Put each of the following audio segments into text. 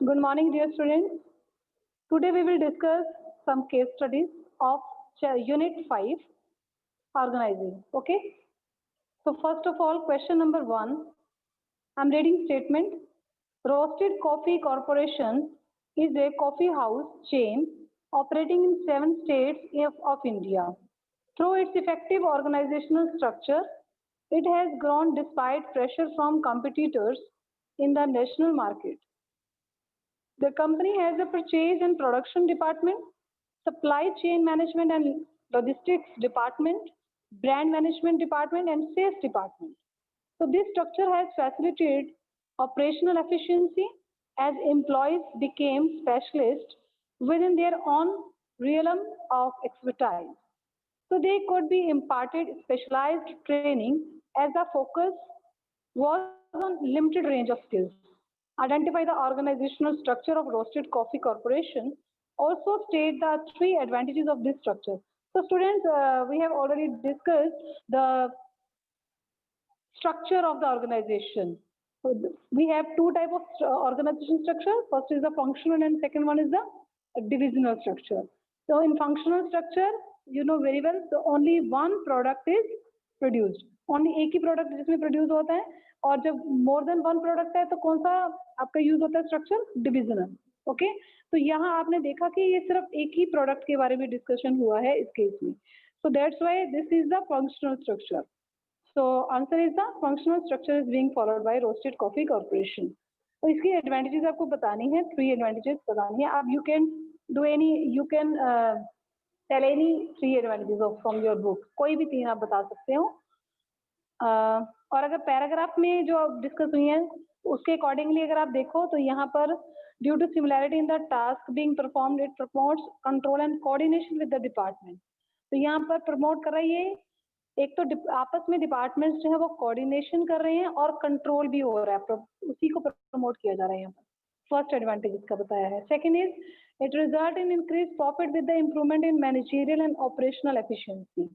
Good morning, dear students. Today we will discuss some case studies of Unit 5, organizing. Okay. So first of all, question number 1. I'm reading statement. Roasted Coffee Corporation is a coffee house chain operating in 7 states of India. Through its effective organizational structure, it has grown despite pressure from competitors in the national market. The company has a purchase and production department, supply chain management and logistics department, brand management department, and sales department. So this structure has facilitated operational efficiency as employees became specialists within their own realm of expertise. So they could be imparted specialized training as the focus was on limited range of skills. Identify the organizational structure of Roasted Coffee Corporation. Also state the 3 advantages of this structure. So students, we have already discussed the structure of the organization. So we have 2 type of organization structure. First is the functional and second one is the divisional structure. So in functional structure, you know very well, so only one product is produced. Only एक ही product जिसमें produce होता है और जब more than one product है तो कौन सा आपका use होता है structure divisional. ओके तो यहाँ आपने देखा कि ये सिर्फ एक ही प्रोडक्ट के बारे में डिस्कशन हुआ है इस केस में. So that's why this is the functional structure. So answer is the functional structure is being followed by Roasted Coffee Corporation. तो इसकी advantages आपको बतानी है, 3 advantages बतानी है. अब you can tell any 3 advantages from your book. कोई भी 3 आप बता सकते हो. और अगर पैराग्राफ में जो डिस्कस हुई है उसके अकॉर्डिंगली अगर आप देखो तो यहाँ पर due to similarity in the task being performed it promotes control and coordination with the department. तो यहाँ पर प्रमोट कर रही है, एक तो आपस में डिपार्टमेंट्स जो है वो कोऑर्डिनेशन कर रहे हैं और कंट्रोल भी हो रहा है, उसी को प्रमोट किया जा रहा है यहाँ पर. फर्स्ट एडवांटेज इसका बताया है. Second is it result in increase profit with the improvement in managerial and operational efficiency.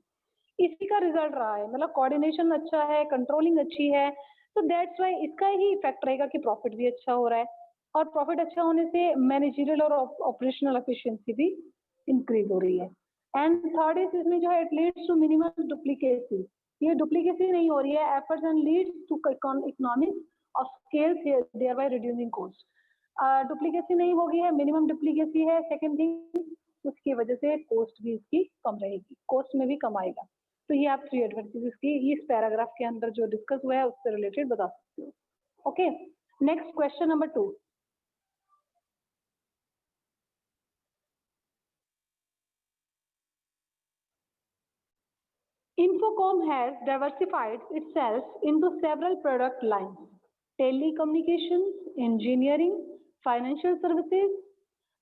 इसी का रिजल्ट रहा है, मतलब कोऑर्डिनेशन अच्छा है, कंट्रोलिंग अच्छी है, तो दैट्स वाई इसका ही इफेक्ट रहेगा कि प्रॉफिट भी अच्छा हो रहा है और प्रॉफिट अच्छा होने से मैनेजरियल और ऑपरेशनल एफिशिएंसी भी इंक्रीज हो रही है. एंड थर्ड इज इसमें जो है it leads to minimum duplicacy. ये डुप्लीकेसी नहीं हो रही है, efforts and leads to economics of scale thereby reducing cost. Duplicacy नहीं होगी है, मिनिमम डुप्लीकेसी है. सेकंड थिंग उसकी वजह से कॉस्ट भी इसकी कम रहेगी, कॉस्ट में भी कम आएगा. तो ये आप 3 एडवांटेजेस की इस पैराग्राफ के अंदर जो डिस्कस हुआ है उससे रिलेटेड बता सकते हो. Okay, next question number 2. Infocom has diversified itself into several product lines: telecommunications, engineering, financial services.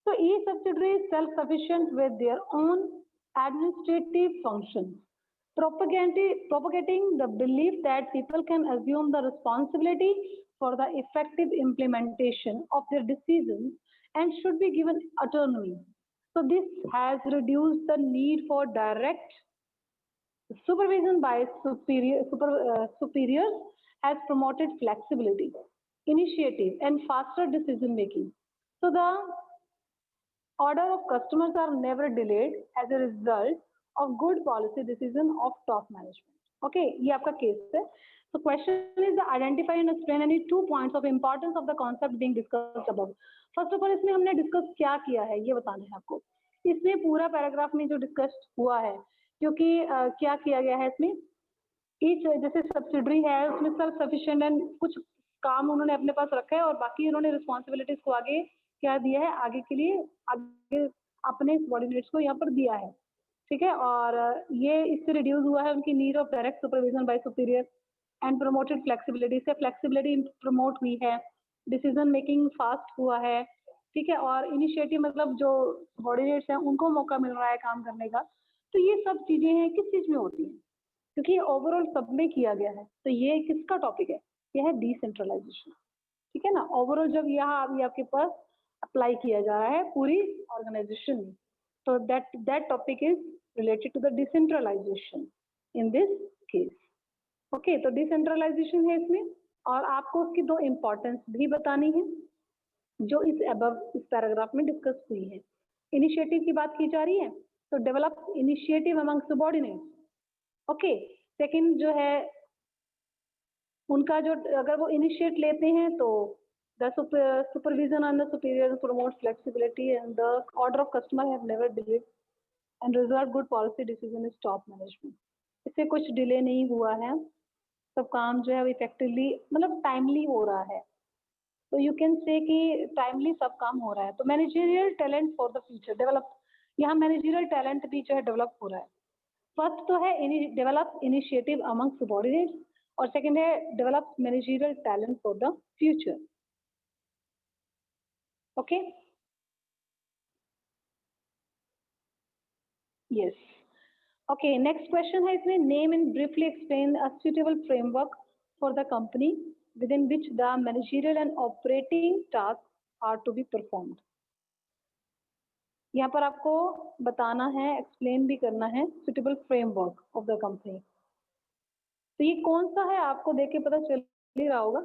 So each subsidiary is self-sufficient with their own administrative functions, propagating the belief that people can assume the responsibility for the effective implementation of their decisions and should be given autonomy. So this has reduced the need for direct supervision by superiors, has promoted flexibility, initiative, and faster decision making. So the order of customers are never delayed as a result of good policy decision of top management. Okay, ये आपका case है. So question is the identify and explain any 2 points of importance of the concept being discussed above. First of all इसमें हमने discuss क्या किया है ये बताना है आपको. इसमें पूरा पैराग्राफ में जो डिस्कस हुआ है, क्योंकि क्या किया गया है इसमें, ईच जैसे सब्सिडरी है उसमें सेल्फ सफिशिएंट एंड कुछ काम उन्होंने अपने पास रखा है और बाकी उन्होंने रिस्पॉन्सिबिलिटीज को आगे क्या दिया है, आगे के लिए आगे अपने सबॉर्डिनेट्स को यहाँ पर दिया है. ठीक है, और ये इससे रिड्यूस हुआ है उनकी need of direct supervision by superior and promoted flexibility. से फ्लेक्सिबिलिटी प्रमोट हुई है, डिसीजन मेकिंग फास्ट हुआ है. ठीक है, और इनिशिएटिव मतलब जो सबॉर्डिनेट्स हैं उनको मौका मिल रहा है काम करने का. तो ये सब चीजें हैं किस चीज में होती हैं, क्योंकि ओवरऑल सब में किया गया है. तो ये किसका टॉपिक है, ये है डिसेंट्रलाइजेशन. ठीक है ना, ओवरऑल जब यहाँ अभी आपके पास अप्लाई किया जा रहा है पूरी ऑर्गेनाइजेशन में, तो that topic is related to the decentralisation in this case. Okay, तो डिसेंट्रलाइजेशन है इसमें और आपको उसकी 2 इम्पोर्टेंस भी बतानी है. जो इस पैराग्राफ में डिस्कस हुई है। इनिशिएटिव की बात की जा रही है, तो develop initiative among subordinates. Okay, second जो है उनका जो अगर वो इनिशिएट लेते हैं तो the supervision on the superior promote flexibility and the order of customer have never delayed and reserve good policy decision is top management. इससे कुछ डिले नहीं हुआ है, सब काम जो है वो इफेक्टिवली मतलब टाइमली हो रहा है, तो यू कैन से कि टाइमली सब काम हो रहा है। तो managerial talent for the future develop, यहाँ मैनेजरियल टैलेंट भी जो है डेवलप हो रहा है। फर्स्ट तो है डेवलप इनिशिएटिव अमंग सबॉर्डिनेट्स और सेकंड है develop managerial talent for the future. Okay, yes, okay, next question है इसमें, name and briefly explain a suitable framework for the company within which the managerial and operating tasks are to be performed। यहाँ पर आपको बताना है, explain भी करना है suitable framework of the company. तो ये कौन सा है आपको देख के पता चल ही रहा होगा।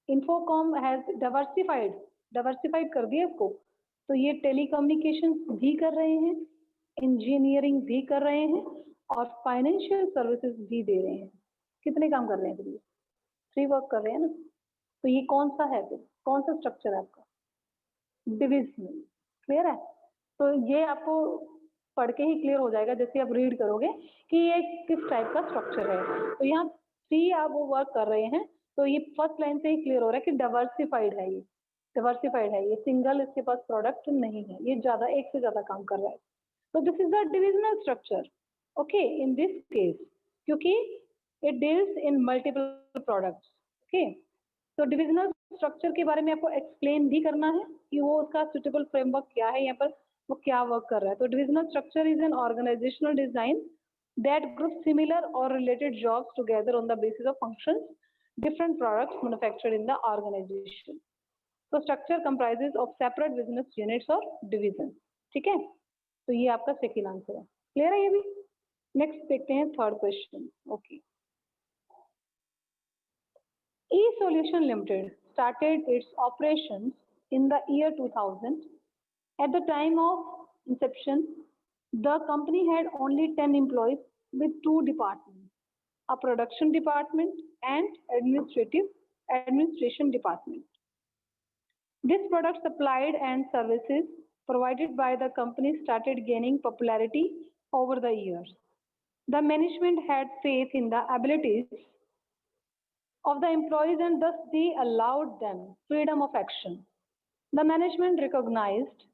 इन्फोकॉम हैज डाइवर्सिफाइड कर दिया इसको, तो ये टेलीकम्युनिकेशन भी कर रहे हैं, इंजीनियरिंग भी कर रहे हैं और फाइनेंशियल सर्विसेज भी दे रहे हैं। कितने काम कर रहे हैं फिर ये? 3 वर्क कर रहे हैं ना। तो ये कौन सा है फिर, कौन सा स्ट्रक्चर है आपका? डिविजनल। क्लियर है? तो ये आपको पढ़ के ही क्लियर हो जाएगा जैसे आप रीड करोगे कि ये किस टाइप का स्ट्रक्चर है। तो यहाँ 3 आप वो वर्क कर रहे हैं, तो ये फर्स्ट लाइन से ही क्लियर हो रहा है कि डाइवर्सिफाइड है, ये डाइवर्सिफाइड है, ये सिंगल इसके पास प्रोडक्ट नहीं है, ये ज्यादा एक से ज्यादा काम कर रहा है। तो this is the divisional structure. Okay, in this case क्योंकि it deals in multiple products. Okay, तो डिविजनल स्ट्रक्चर के बारे में आपको एक्सप्लेन भी करना है कि वो उसका सुटेबल फ्रेमवर्क क्या है, यहाँ पर वो क्या वर्क कर रहा है। तो divisional structure is an organizational design that group similar और related jobs together on the basis of functions different products manufactured in the organization. तो structure comprises of separate business units और डिविजन। ठीक है, तो ये आपका सेकेंड आंसर है। Clear है ये भी? नेक्स्ट देखते हैं third question. Okay, eSolution Limited started its operations in the year 2000. At the time of inception, the company had only 10 employees with 2 departments, a production department and administration department. This product supplied and services provided by the company started gaining popularity over the years. The management had faith in the abilities of the employees and thus they allowed them freedom of action. The management recognized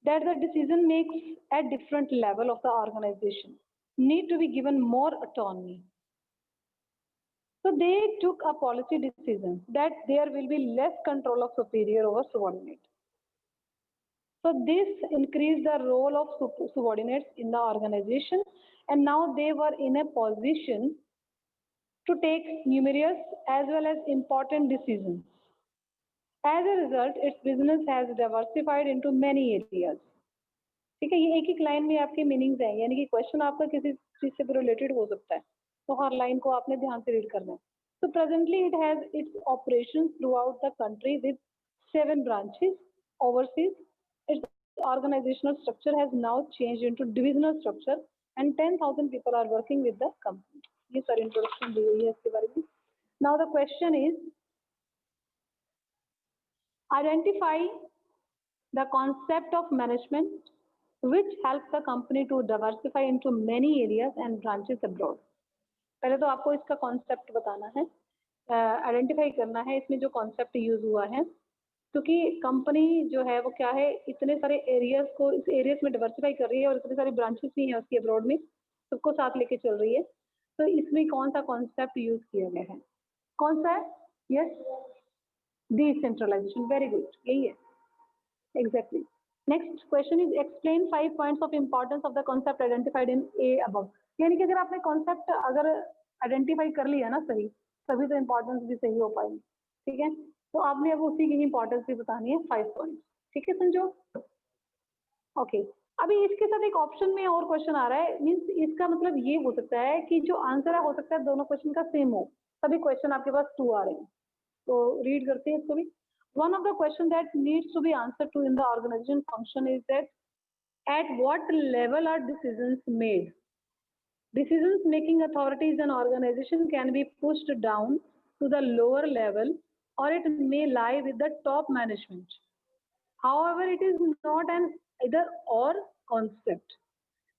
that the decision makes at different level of the organization need to be given more autonomy. So they took a policy decision that there will be less control of superior over subordinate. So this increased the role of subordinates in the organization and now they were in a position to take numerous as well as important decisions. As a result, its business has diversified into many areas. ठीक है, ये एक एक line में आपके meanings हैं, यानी कि क्वेश्चन आपका किसी चीज से रिलेटेड हो सकता है, तो हर लाइन को आपने ध्यान से रीड करना है। So presently it has its operations throughout the country with 7 branches overseas. Its organizational structure has now changed into divisional structure and 10,000 people are working with the company. ये सारी इंट्रोडक्शन दी हुई है इसके बारे में। Now the question is, identify the concept of management which helps the company to diversify into many areas and branches abroad. पहले तो आपको इसका कॉन्सेप्ट बताना है, आइडेंटिफाई करना है इसमें जो कॉन्सेप्ट यूज हुआ है, क्योंकि कंपनी जो है वो क्या है, इतने सारे एरियाज को इस एरियाज में डाइवर्सिफाई कर रही है और इतने सारे ब्रांचेस भी हैं उसके अब्रॉड में, सबको साथ लेके चल रही है। तो इसमें कौन सा कॉन्सेप्ट यूज किया गया है? कौन सा है? Yes, decentralisation. वेरी गुड, यही है exactly. Next question is explain 5 points of importance of the concept identified in A above. यानी कि अगर आपने कॉन्सेप्ट अगर आइडेंटिफाई कर लिया ना सही, तभी तो इंपॉर्टेंस भी सही हो पाएगी। ठीक है, तो आपने अब उसी की इंपॉर्टेंस भी बतानी है, 5 पॉइंट्स। ठीक है, समझो। ओके, अभी इसके साथ एक ऑप्शन में और क्वेश्चन आ रहा है, मीन्स इसका मतलब ये हो सकता है कि जो आंसर है हो सकता है दोनों क्वेश्चन का सेम हो, तभी क्वेश्चन आपके पास 2 आ रहे हैं। तो रीड करते हैं इसको भी। One of the questions that needs to be answered to in the organization function is that at what level are decisions made? Decisions making authorities and organization can be pushed down to the lower level or it may lie with the top management. However, it is not an either or concept.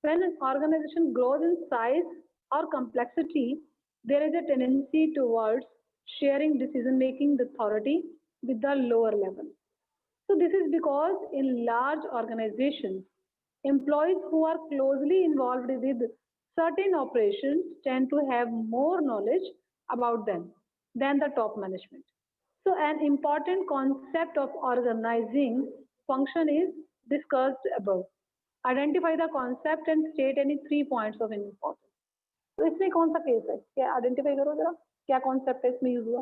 When an organization grows in size or complexity, there is a tendency towards sharing decision making authority with the lower level. So this is because in large organizations, employees who are closely involved with certain operations tend to have more knowledge about them than the top management. So an important concept of organizing function is discussed above. Identify the concept and state any 3 points of importance. तो इसमें कौन सा case है? क्या identify करो जरा, क्या concept है इसमें यूज हुआ?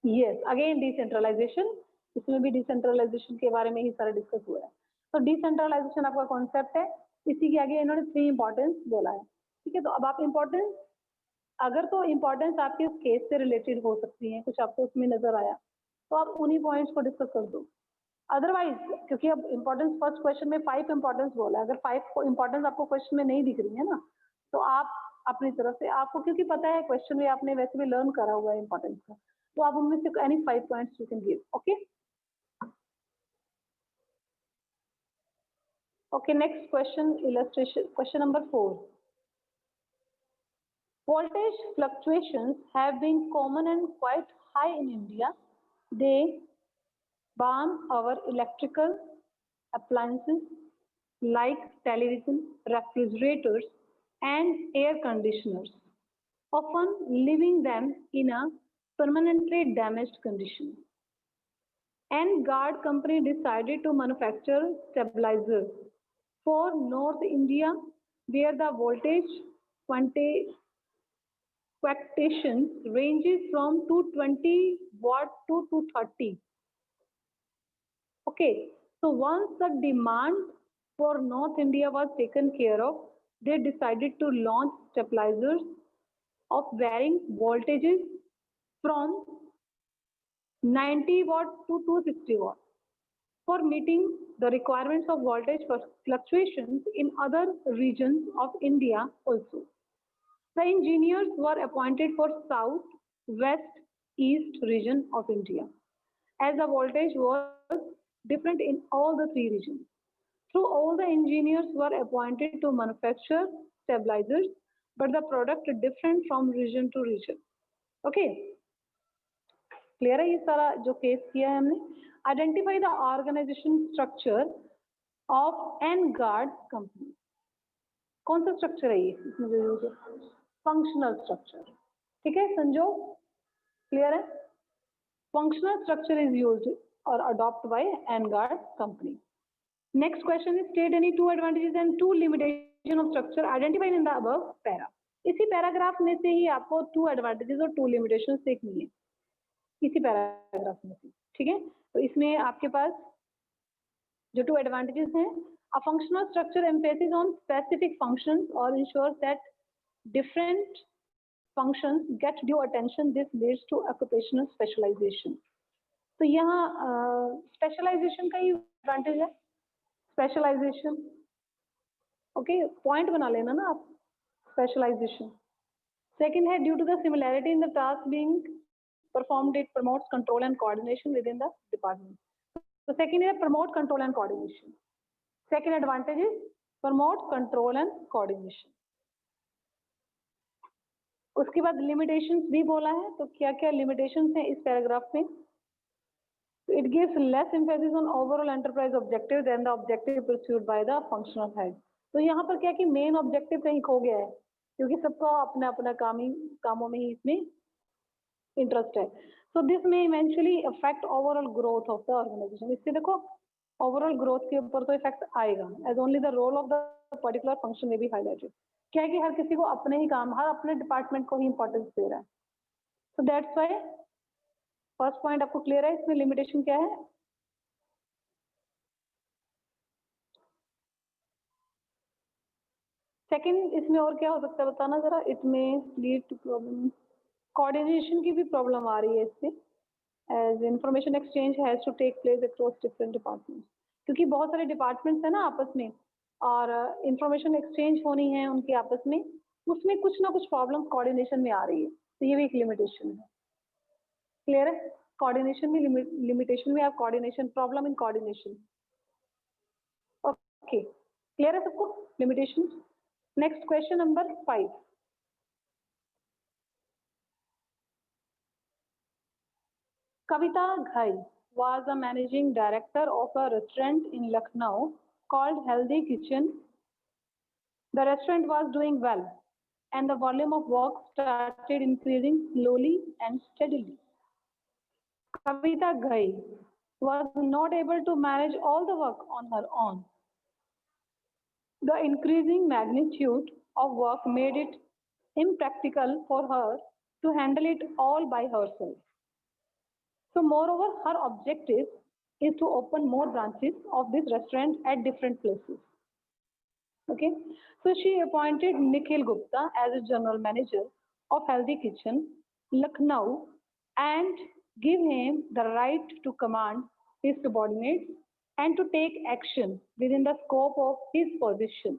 यस, अगेन डिसेंट्रलाइजेशन, इसमें भी डिसेंट्रलाइजेशन के बारे में ही सारा डिस्कस हुआ है. तो डिसेंट्रलाइजेशन आपका कॉन्सेप्ट है, इसी के आगे इन्होंने 3 इंपॉर्टेंस बोला है. ठीक है, तो अब आप इंपॉर्टेंस, अगर तो इंपॉर्टेंस आपके केस से रिलेटेड हो सकती है, कुछ आपको उसमें नजर आया तो आप उन्हीं पॉइंट्स को डिस्कस कर दो. अदरवाइज, क्योंकि अब इंपॉर्टेंस फर्स्ट क्वेश्चन में 5 इंपॉर्टेंस बोला है, अगर 5 इंपॉर्टेंस आपको क्वेश्चन में नहीं दिख रही है ना, तो आप अपनी तरफ से, आपको क्योंकि पता है क्वेश्चन में आपने वैसे भी लर्न करा हुआ है इंपॉर्टेंस का, तो आप उनमें से any 5 points you can give. Okay okay, next question illustration, question number 4. Voltage fluctuations have been common and quite high in India. They burn our electrical appliances like television, refrigerators, and air conditioners, often leaving them in a permanently damaged condition. N-Guard company decided to manufacture stabilizers for North India, where the voltage fluctuation ranges from 220 watt to 230. Okay, so once the demand for North India was taken care of, they decided to launch stabilizers of varying voltages from 90 watt to 260 watt for meeting the requirements of voltage fluctuations in other regions of India also. The engineers were appointed for South, West, East region of India, as the voltage was different in all the 3 regions. So all the engineers were appointed to manufacture stabilizers, but the product is different from region to region. Okay, clear है ये सारा जो case किया है हमने. Identify the organization structure of N-Guard company. कौन सा structure है ये इसमें जो यूज है? Functional structure. ठीक है संजो, क्लियर है? Functional structure is used or adopted by N-Guard company. Next question is state any 2 advantages and 2 limitation of structure identified in the above para. इसी पैराग्राफ में से ही आपको 2 advantages और 2 limitations देखनी है, इसी पैराग्राफ में से. ठीक है, तो इसमें आपके पास जो 2 advantages हैं, a functional structure emphasizes on specific functions or ensures that different functions get due attention. This leads to occupational specialization. तो यहाँ स्पेशलाइजेशन का ही एडवांटेज है, स्पेशलाइजेशन. ओके, पॉइंट बना लेना ना आप, स्पेशलाइजेशन. सेकंड है due to the similarity in the task being performed it promotes control and coordination within the department. तो सेकंड है promote control and coordination. Second advantage is promote control and coordination. उसके बाद limitations भी बोला है, तो क्या क्या लिमिटेशंस हैं इस पैराग्राफ में? It gives less emphasis on overall enterprise objective than the objective pursued by the functional head. तो यहाँ पर क्या कि मेन ऑब्जेक्टिव कहीं खो गया है, क्योंकि सबका अपना अपना कामों में ही इसमें इंटरेस्ट है. So this may eventually affect overall growth of the organization. इससे देखो ओवरऑल ग्रोथ के ऊपर तो इफेक्ट आएगा, as only the role of the particular function may be highlighted. क्या है कि हर किसी को अपने ही काम, हर अपने डिपार्टमेंट को ही इंपॉर्टेंस दे रहा है. So that's why first point आपको क्लियर है, इसमें लिमिटेशन क्या है? सेकंड, इसमें और क्या हो सकता है बताना जरा. इट में लीड टू प्रॉब्लम, कोऑर्डिनेशन की भी प्रॉब्लम आ रही है इसमें, as as information exchange has to take place across different departments. क्योंकि बहुत सारे डिपार्टमेंट्स हैं ना आपस में, और इंफॉर्मेशन एक्सचेंज होनी है उनके आपस में, उसमें कुछ ना कुछ प्रॉब्लम कोऑर्डिनेशन में आ रही है, तो ये भी एक लिमिटेशन है। क्लियर है? कोऑर्डिनेशन में लिमिटेशन में आप coordination problem in coordination. Okay, clear है सबको limitation? Next question number 5। Kavita Ghai was a managing director of a restaurant in Lucknow called Healthy Kitchen. The restaurant was doing well and the volume of work started increasing slowly and steadily. Kavita Ghai was not able to manage all the work on her own. The increasing magnitude of work made it impractical for her to handle it all by herself. So moreover, her objective is to open more branches of this restaurant at different places. Okay, so she appointed Nikhil Gupta as a general manager of Healthy Kitchen, Lucknow, and give him the right to command his subordinates and to take action within the scope of his position.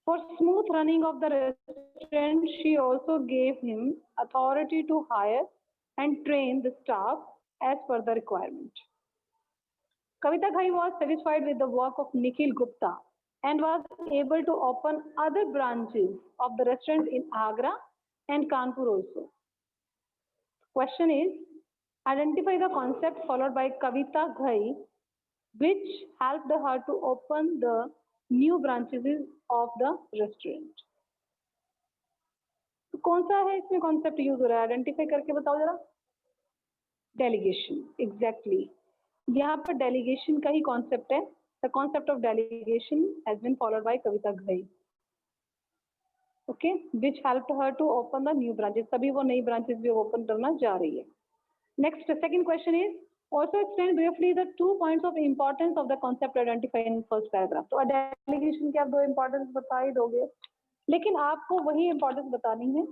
For smooth running of the restaurant, she also gave him authority to hire and train the staff as per the requirement. Kavita Ghai was satisfied with the work of Nikhil Gupta and was able to open other branches of the restaurant in Agra and Kanpur also. Question is, identify the concept followed by Kavita Ghai which helped her to open the new branches of the restaurant. तो कौन सा है इसमें concept use हो रहा है, identify करके बताओ जरा। डेलीगेशन, एग्जैक्टली, यहाँ पर डेलीगेशन का ही कॉन्सेप्ट है। The concept of delegation has been followed by Kavita Ghai, okay, which helped her to open the new branches. तभी वो नई ब्रांचेस भी ओपन करना जा रही है। Next second question is also explain briefly the 2 points of importance of the concept identified in first paragraph. तो delegation के आप 2 इंपॉर्टेंस बता ही दोगे, लेकिन आपको वही इंपॉर्टेंस बतानी है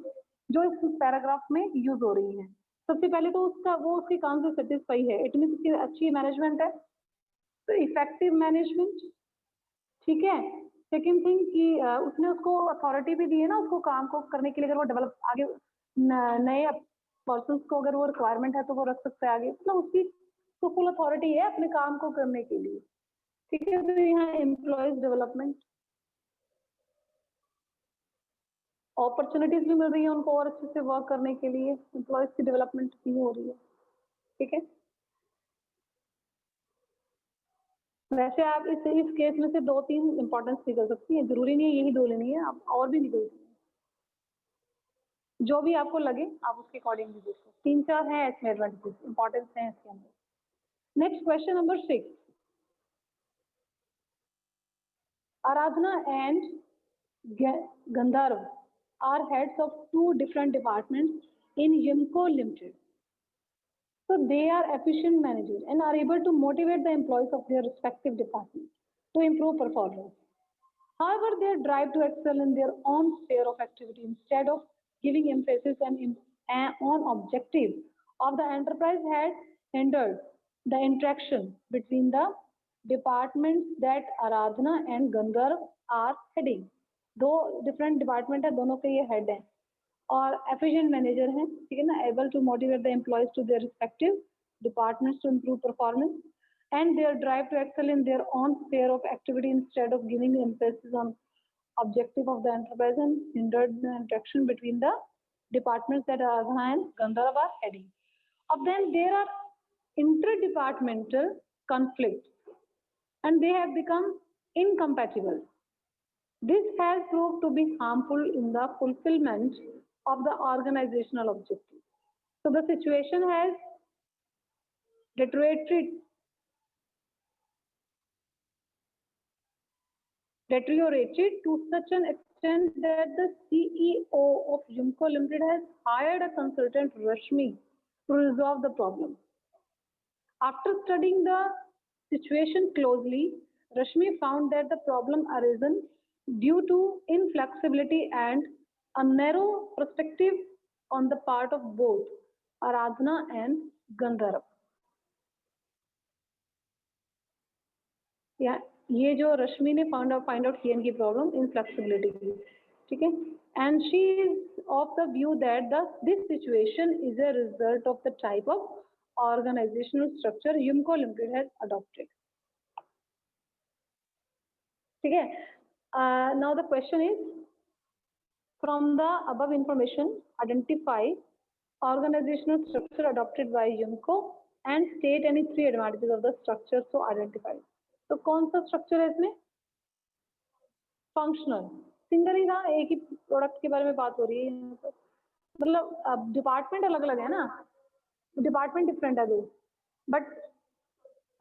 जो इस पैराग्राफ में यूज हो रही है। सबसे पहले तो उसके काम से सेटिस्फाई है, इट मीन उसकी अच्छी मैनेजमेंट है, तो इफेक्टिव मैनेजमेंट, ठीक है। सेकेंड थिंग कि उसने उसको अथॉरिटी भी दी है ना उसको काम को करने के लिए, अगर वो डेवलप आगे नए पर्सन को अगर वो रिक्वायरमेंट है तो वो रख सकता है आगे, मतलब उसकी तो फुल अथॉरिटी है अपने काम को करने के लिए, ठीक है। तो यहाँ एम्प्लॉयज डेवलपमेंट, अपॉर्चुनिटीज भी मिल रही है उनको और अच्छे से वर्क करने के लिए, एम्प्लॉयज की डेवलपमेंट भी हो रही है, ठीक है। वैसे आप इस केस में से 2-3 इंपॉर्टेंस निकल सकती है, जरूरी नहीं है यही 2 लेनी है, आप और भी निकल सकती है, जो भी आपको लगे आप उसके अकॉर्डिंग भी देखो। 3-4 है इसमें एडवांटेजेस, इंपॉर्टेंस है इसके अंदर। Next question number 6, Aradhana and Gandharv are heads of 2 different departments in Yumko Limited. So they are efficient managers and are able to motivate the employees of their respective departments to improve performance. However, their drive to excel in their own sphere of activity instead of giving emphasis on objectives of the enterprise has hindered the interaction between the departments that Aradhana and Gandharv are heading. 2 different department है, दोनों के ये head हैं और efficient manager हैं, ठीक है ना, able to motivate the employees to their respective departments to improve performance and their drive to excel in their own sphere of activity instead of giving emphasis on objective of the enterprise and hindered the interaction between the departments that Aradhana and Gandharv are heading. Then there are interdepartmental conflicts and they have become incompatible. This has proved to be harmful in the fulfillment of the organizational objectives. So the situation has deteriorated to such an extent that the CEO of Yumko Limited has hired a consultant, Rashmi, to resolve the problem. After studying the situation closely, Rashmi found that the problem arisen due to inflexibility and a narrow perspective on the part of both Aradhana and Gandharv. या ये जो रश्मि ने find out की इनकी problem in flexibility की, ठीक है, and she is of the view that this situation is a result of the type of organizational structure Yumco limited has adopted, ठीक है. Now the question is from the above information identify organizational structure adopted by Yumko and state any 3 advantages of the structure so identified. तो कौन सा structure है इसमें? Functional, single ही था, एक ही product के बारे में बात हो रही है, मतलब डिपार्टमेंट अलग अलग है ना, डिपार्टमेंट डिफरेंट है दो, बट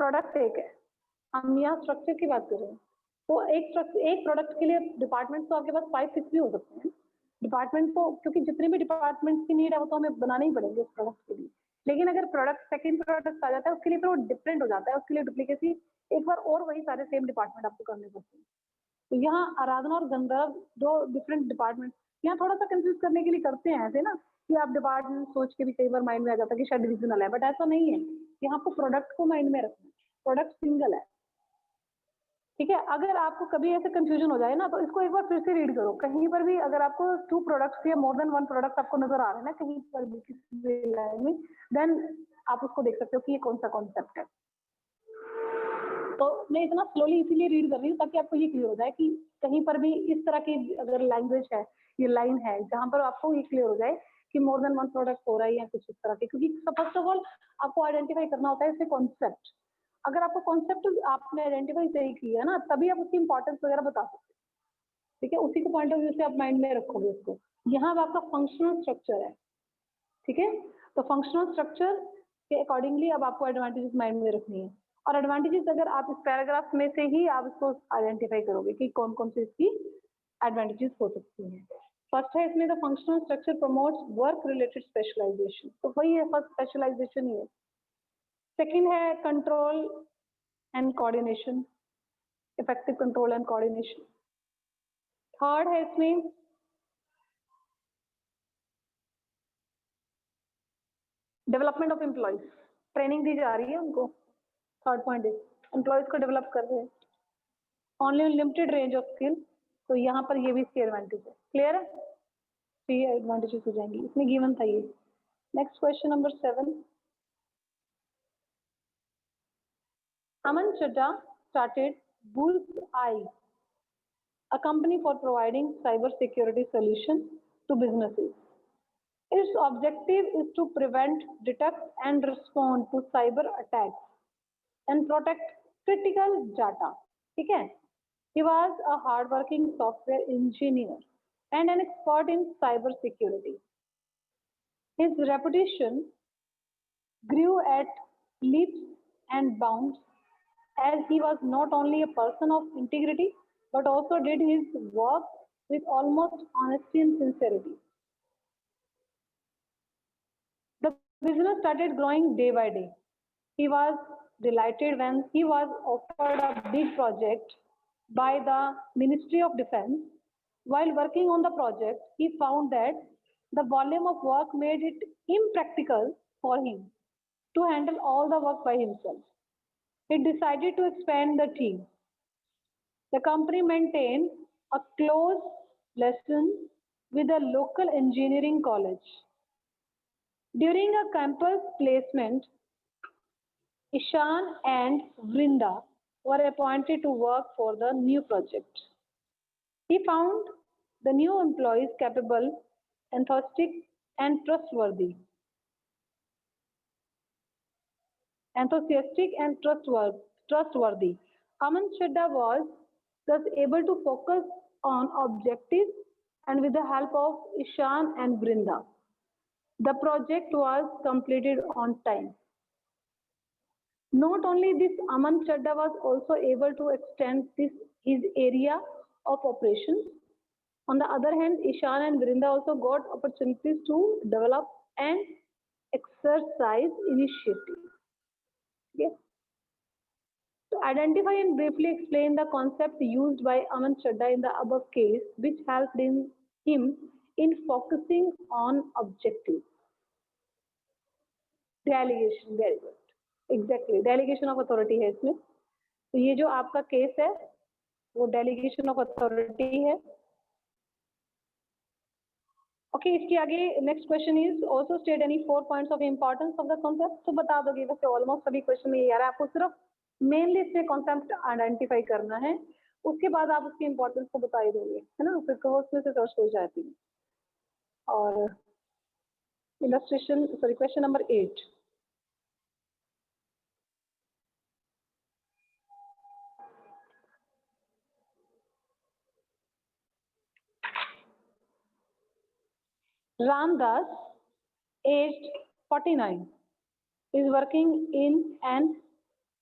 प्रोडक्ट एक है. हम यहाँ स्ट्रक्चर की बात कर रहे हैं, तो एक प्रोडक्ट के लिए डिपार्टमेंट तो आपके पास 5-6 भी हो सकते हैं डिपार्टमेंट, तो क्योंकि जितने भी डिपार्टमेंट्स की नीड है वो तो हमें बनाने ही पड़ेंगे उस प्रोडक्ट के लिए. लेकिन अगर प्रोडक्ट सेकंड प्रोडक्ट आ जाता है उसके लिए फिर वो डिफरेंट हो जाता है, उसके लिए डुप्लीकेसी एक बार और वही सारे सेम डिपार्टमेंट आपको करने पड़ते हैं. तो यहाँ आराधना और गंधर्व दो डिफरेंट डिपार्टमेंट, यहाँ थोड़ा सा कंफ्यूज करने के लिए करते हैं ऐसे ना कि आप डिपार्टमेंट सोच के भी कई बार माइंड में आ जाता है कि शायद डिविजनल है, बट ऐसा नहीं है. यहाँ आपको प्रोडक्ट को माइंड में रखना है, प्रोडक्ट सिंगल है, ठीक है. अगर आपको कभी ऐसे कंफ्यूजन हो जाए ना तो इसको एक बार फिर से रीड करो. कहीं पर भी अगर आपको 2 प्रोडक्ट्स या मोर देन 1 प्रोडक्ट आपको नजर आ रहे हैं ना कहीं पर भी किसी लाइन में, देन आप उसको देख सकते हो कि ये कौन सा कॉन्सेप्ट है. तो मैं इतना स्लोली इसीलिए रीड कर रही हूँ ताकि आपको ये क्लियर हो जाए कि कहीं पर भी इस तरह की अगर लैंग्वेज है, ये लाइन है जहाँ पर आपको ये क्लियर हो जाए कि मोर देन 1 प्रोडक्ट हो रहा है या कुछ इस तरह के, क्योंकि फर्स्ट ऑफ ऑल आपको आइडेंटिफाई करना होता है इसे कॉन्सेप्ट. अगर आपको कॉन्सेप्ट आपने आइडेंटिफाई सही किया ना तभी आप उसकी इंपॉर्टेंस वगैरह बता सकते हैं, ठीक है. उसी को पॉइंट ऑफ व्यू से आप माइंड में रखोगे उसको. यहाँ अब आपका फंक्शनल स्ट्रक्चर है, ठीक है. तो फंक्शनल स्ट्रक्चर के अकॉर्डिंगली अब आपको एडवांटेजेस माइंड में रखनी है, और एडवांटेजेस अगर आप इस पैराग्राफ में से ही आप इसको आइडेंटिफाई करोगे कि कौन कौन सी इसकी एडवांटेजेस हो सकती हैं. फर्स्ट है इसमें the functional structure promotes work related specialisation, तो वही है फर्स्ट, स्पेशलाइजेशन ही है. सेकेंड है control and coordination, effective control and coordination. Third है इसमें डेवलपमेंट ऑफ एम्प्लॉयज, ट्रेनिंग दी जा रही है उनको. थर्ड पॉइंट इज एम्प्लॉयज को डेवलप कर रहे हैं only limited range of skill, तो यहाँ पर ये भी इसकी एडवांटेज है. क्लियर है, 3 एडवांटेजेस हो जाएंगी, इसमें गिवन था ये. Next question number 7. Aman Chadha started Bullseye, a company for providing cyber security solutions to businesses. Its objective is to prevent, detect, and respond to cyber attacks and protect critical data. ठीक है? He was a hardworking software engineer and an expert in cyber security. His reputation grew at leaps and bounds as he was not only a person of integrity but also did his work with almost honesty and sincerity. The business started growing day by day. He was delighted when he was offered a big project by the Ministry of Defense. While working on the project, he found that the volume of work made it impractical for him to handle all the work by himself. He decided to expand the team. The company maintained a close relation with a local engineering college. During a campus placement, Ishan and Vrinda were appointed to work for the new project. He found the new employees capable, enthusiastic, and trustworthy. Aman Chadha was thus able to focus on objectives, and with the help of Ishan and Brinda, the project was completed on time. Not only this, Aman Chadha was also able to extend his area of operations. On the other hand, Ishan and Brinda also got opportunities to develop and exercise initiative. Yes. To identify and briefly explain the concept used by Aman Chadha in the above case, which helped him in focusing on objectives. Delegation, very good, exactly delegation of authority है इसमें। तो ये जो आपका case है वो delegation of authority है। Okay, इसके आगे next question is also state any 4 points of importance of the concept. तो बता दोगे, वैसे ऑलमोस्ट सभी क्वेश्चन में ये आ रहा है, आपको सिर्फ मेनली इसमें कॉन्सेप्ट आइडेंटिफाई करना है, उसके बाद आप उसकी इंपॉर्टेंस को बता ही दोगे, है ना, फिर कहो उसमें से सर्च हो जाती है। और illustration, sorry, question number 8, Ramdas, aged 49, is working in an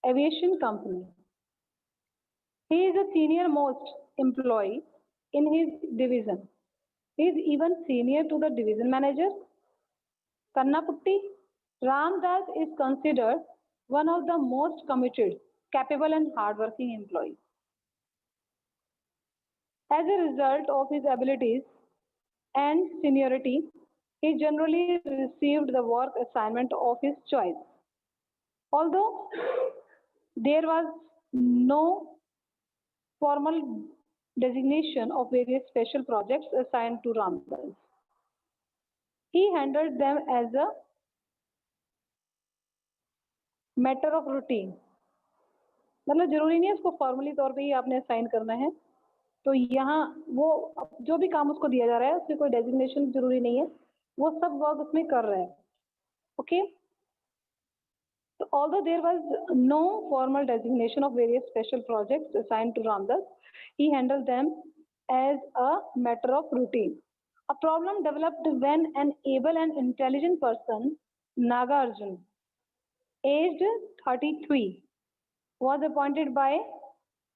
aviation company. He is a senior most employee in his division. He is even senior to the division manager. Kannaputti, Ramdas is considered one of the most committed, capable and hardworking employees. As a result of his abilities and seniority, he generally received the work assignment of his choice. Although there was no formal designation of various special projects assigned to Ramdas, he handled them as a matter of routine. मतलब जरूरी नहीं है उसको formally तौर पे ही आपने assign करना है, तो यहाँ वो जो भी काम उसको दिया जा रहा है उसमें कोई डेजिग्नेशन जरूरी नहीं है, वो सब वर्क उसमें कर रहा है। ओके, तो although there was no formal designation of various special projects assigned to Ramdas, he handled them as a matter of routine. A problem developed when an able and intelligent person, Nagarjun, aged 33, was appointed by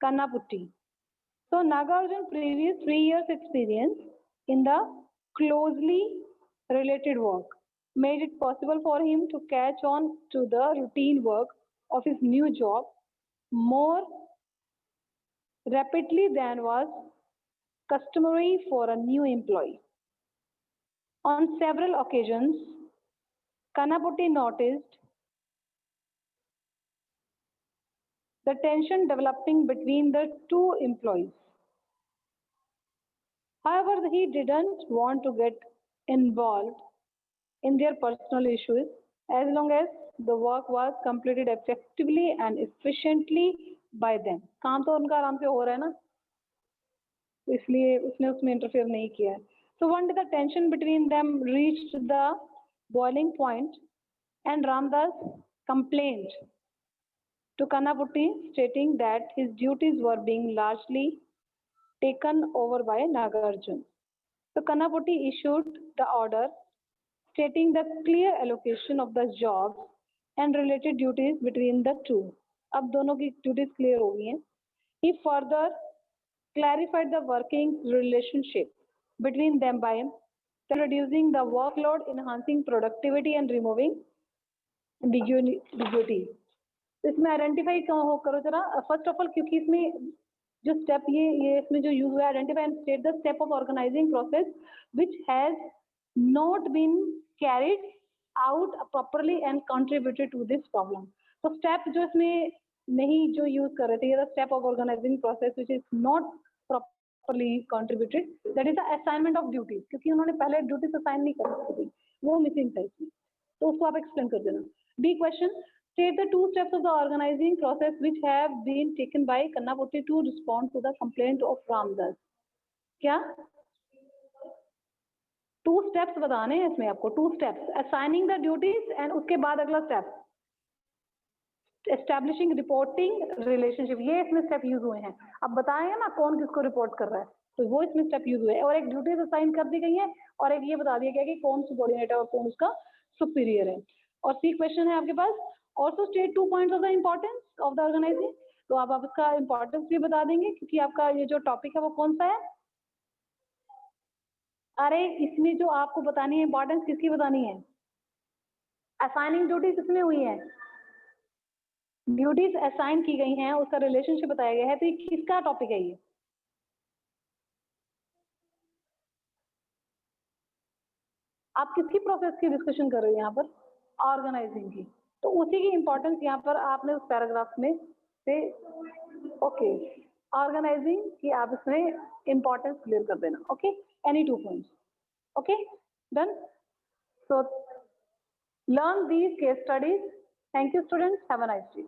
Kannaputti. So Nagarjun's previous 3 years experience in the closely related work made it possible for him to catch on to the routine work of his new job more rapidly than was customary for a new employee. On several occasions, Kannaputti noticed the tension developing between the two employees. However, he didn't want to get involved in their personal issues as long as the work was completed effectively and efficiently by them. काम तो उनका आराम से हो रहा है ना, इसलिए उसने उसमें इंटरफेयर नहीं किया है. So one day the tension between them reached the boiling point and Ramdas complained to Kannaputti stating that his duties were being largely taken over by Nagarjun. So Kannaputti issued the order stating the clear allocation of the jobs and related duties between the two. अब दोनों की duties clear हो गई हैं. He further clarified the working relationship between them by reducing the workload, enhancing productivity and removing ambiguity. इसमें identify करो जरा, first of all, क्योंकि इसमें जो स्टेप ये इसमें जो यूज हुआ है, identify and state the step of organising process which has not been carried out properly and contributed to this problem. तो स्टेप जो इसमें नहीं जो यूज कर रहे थे, ये step of organising process which is not properly contributed, that is the assignment of duties. क्योंकि उन्होंने पहले ड्यूटीज असाइन नहीं कर सकती थी, वो मिसिंग था इसमें, तो उसको आप एक्सप्लेन कर देना. B question, state the 2 steps of the organizing process which have been taken by Kannaputti to respond to the complaint of Ramdas. क्या 2 steps बताने हैं इसमें आपको, 2 steps, assigning the duties and उसके बाद अगला step establishing reporting relationship. ये इसमें step यूज हुए हैं. अब बताएंगे ना कौन किसको रिपोर्ट कर रहा है, तो वो इसमें step यूज हुए हैं. और एक ड्यूटीज असाइन कर दी गई है और एक ये बता दिया गया कि कौन सबॉर्डिनेट है और कौन उसका सुपीरियर है. और सी क्वेश्चन है आपके पास, also state 2 points of the importance of the organizing. तो आप इसका इंपॉर्टेंस भी बता देंगे, क्योंकि आपका ये जो टॉपिक है वो कौन सा है. अरे इसमें जो आपको बतानी है इंपॉर्टेंस किसकी बतानी है, असाइनिंग ड्यूटीज किसमें हुई है, ड्यूटीज असाइन की गई हैं, उसका रिलेशनशिप बताया गया है, तो ये किसका टॉपिक है, ये आप किसकी प्रोसेस की डिस्कशन कर रहे हो यहाँ पर. ऑर्गेनाइजिंग की, तो उसी की इंपॉर्टेंस यहाँ पर आपने उस पैराग्राफ में से ओके ऑर्गेनाइजिंग की आप इसमें इंपॉर्टेंस क्लियर कर देना. Okay, any 2 points. Okay, done. So learn these case studies. Thank you, students. Have a nice day.